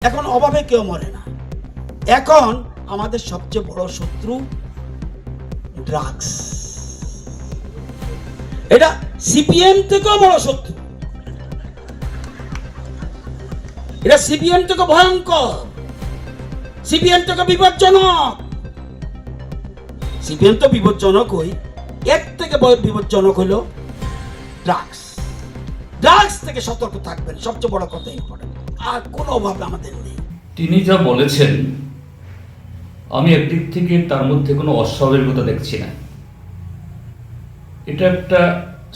এখন অভাবে কেউ মরে না। এখন আমাদের সবচেয়ে বড় শত্রু ড্রাগস। এটা সিপিএম থেকেও বড় শত্রু, এটা সিপিএম থেকে ভয়ঙ্কর, সিপিএম থেকে বিপজ্জনক। সিপিএম তো বিপজ্জনকই, এর থেকে বিপজ্জনক হলো ড্রাগস। ড্রাগস থেকে সতর্ক থাকবেন, সবচেয়ে বড় কথা ইম্পর্টেন্ট। আর কোনো অভাব আমাদের নেই। তিনি যা বলেছেন আমি একদিক থেকে তার মধ্যে কোনো অস্বাভাবিকতা দেখছি না। এটা একটা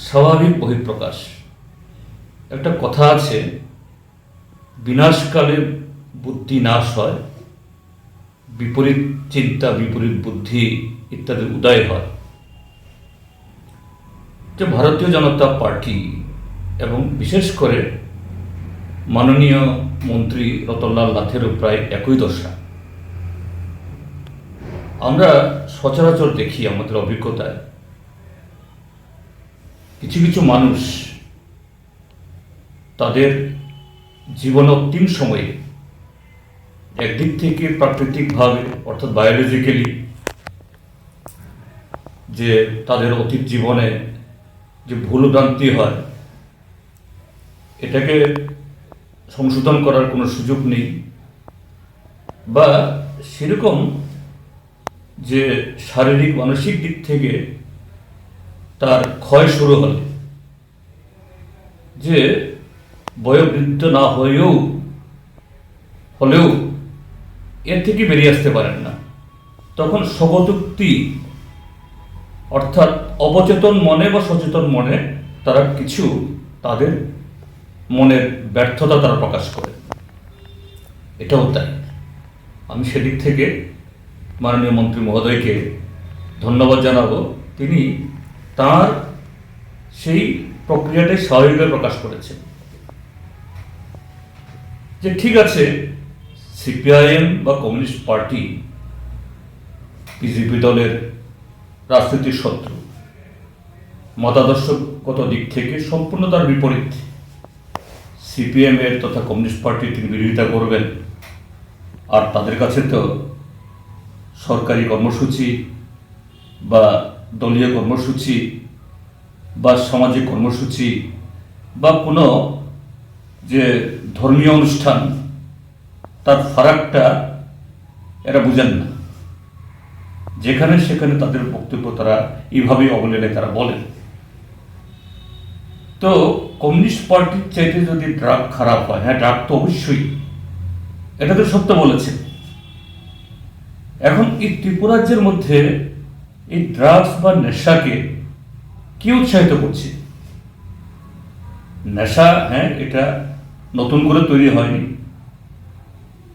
স্বাভাবিক বহিঃপ্রকাশ। একটা কথা আছে, বিনাশকালে বুদ্ধি নাশ হয়, বিপরীত চিন্তা বিপরীত বুদ্ধি ইত্যাদির উদয় হয়। যে ভারতীয় জনতা পার্টি এবং বিশেষ করে মাননীয় মন্ত্রী রতনলাল নাথেরও প্রায় একই দশা। আমরা সচরাচর দেখি আমাদের অভিজ্ঞতায় কিছু কিছু মানুষ তাদের জীবন অন্তিম সময়ে একদিক থেকে প্রাকৃতিকভাবে অর্থাৎ বায়োলজিক্যালি যে তাদের অতীত জীবনে যে ভুল ভ্রান্তি হয় এটাকে সংশোধন করার কোনো সুযোগ নেই, বা সেরকম যে শারীরিক মানসিক দিক থেকে তার ক্ষয় শুরু হলে যে বয়োবৃদ্ধ না হলেও এর থেকে বেরিয়ে আসতে পারেন না, তখন স্বগতোক্তি অর্থাৎ অবচেতন মনে বা সচেতন মনে তারা কিছু তাদের মনের ব্যর্থতা তারা প্রকাশ করে। এটাও তাই। আমি সেদিক থেকে মাননীয় মন্ত্রী মহোদয়কে ধন্যবাদ জানাবো। তিনি তার সেই প্রক্রিয়াটাই স্বাভাবিকভাবে প্রকাশ করেছেন যে ঠিক আছে, সিপিআইএম বা কমিউনিস্ট পার্টি বিজেপি দলের রাজনৈতিক শত্রু, মতাদর্শগত দিক থেকে সম্পূর্ণ তার বিপরীত। সিপিএম এর তথা কমিউনিস্ট পার্টির তিনি বিরোধিতা করবেন, আর তাদের কাছে তো সরকারি কর্মসূচি বা দলীয় কর্মসূচি বা সামাজিক কর্মসূচি বা কোনো যে ধর্মীয় অনুষ্ঠান তার ফারাকটা এরা বুঝেন না। যেখানে সেখানে তাদের বক্তব্য তারা এইভাবেই অবলেলে তারা বলেন। তো কমিউনিস্ট পার্টির চাইতে যদি ড্রাগ খারাপ হয়, হ্যাঁ ড্রাগ তো অবশ্যই, এটা তো সত্য বলেছেন। এখন এই ত্রিপুরাজ্যের মধ্যে এই ড্রাগস বা নেশাকে কি উৎসাহিত করছে? নেশা, হ্যাঁ এটা নতুন করে তৈরি হয়নি,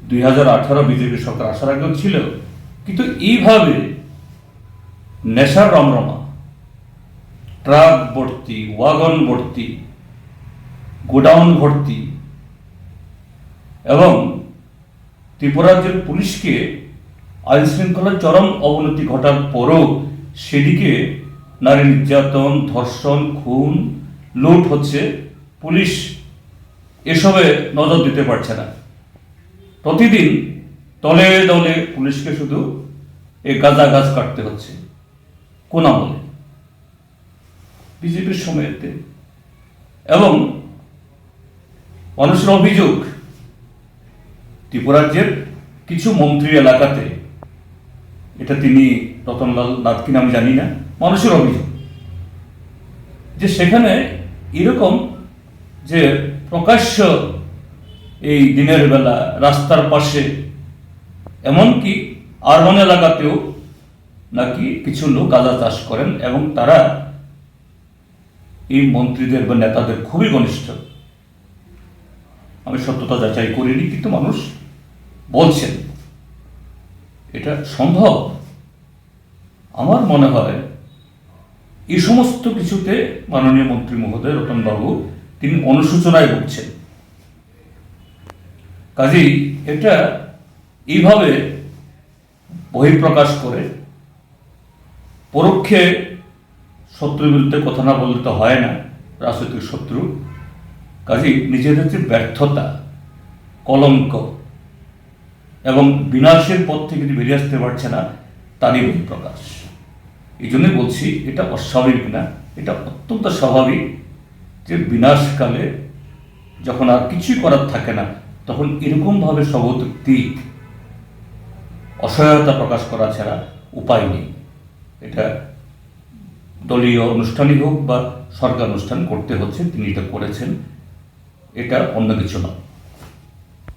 2018 বিজেপি সরকার আসার আগেও ছিল, কিন্তু এইভাবে নেশার রমরমা, ট্রাক ভর্তি, ওয়াগন ভর্তি, গোডাউন ভর্তি, এবং ত্রিপুরাজ্যের পুলিশকে আইন শৃঙ্খলার চরম অবনতি ঘটার পরও সেদিকে নারী নির্যাতন, ধর্ষণ, খুন, লুট হচ্ছে, পুলিশ এসবে নজর দিতে পারছে না। প্রতিদিন দলে দলে পুলিশকে শুধু এই গাঁজা গাছ কাটতে হচ্ছে। কোন আমলে? বিজেপির সময়তে। এবং মানুষের অভিযোগ, ত্রিপুরাজ্যের কিছু মন্ত্রী এলাকাতে, এটা তিনি রতনলাল নাথ কিনা আমি জানি না, মানুষের অভিযোগ যে সেখানে এরকম যে প্রকাশ্য এই দিনের বেলা রাস্তার পাশে, এমনকি আরবান এলাকাতেও নাকি কিছু লোক গাঁজা চাষ করেন এবং তারা এই মন্ত্রীদের বা নেতাদের খুবই ঘনিষ্ঠ। আমি সত্যতা যাচাই করিনি, কিন্তু মানুষ বলছেন এটা সম্ভব। আমার মনে হয় এই সমস্ত কিছুতে মাননীয় মন্ত্রী মহোদয় রতনবাবু তিনি অনুশোচনায় ভুগছেন। কাজেই এটা এইভাবে বহিঃপ্রকাশ করে পরোক্ষে শত্রুর বিরুদ্ধে কথা না বললে তো হয় না, রাজনৈতিক শত্রু। কাজেই নিজেদের যে ব্যর্থতা, কলঙ্ক, এবং বিনাশের পথ থেকে যে বেরিয়ে আসতে পারছে না তারই বহিঃপ্রকাশ। এই জন্যই বলছি এটা অস্বাভাবিক না, এটা অত্যন্ত স্বাভাবিক যে বিনাশকালে যখন আর কিছুই করার থাকে না তখন এরকমভাবে স্বগতোক্তি অসহায়তা প্রকাশ করা ছাড়া উপায় নেই। এটা দলীয় অনুষ্ঠানই হোক বা সরকার অনুষ্ঠান করতে হচ্ছে, তিনি এটা করেছেন, এটা অন্য কিছু নয়।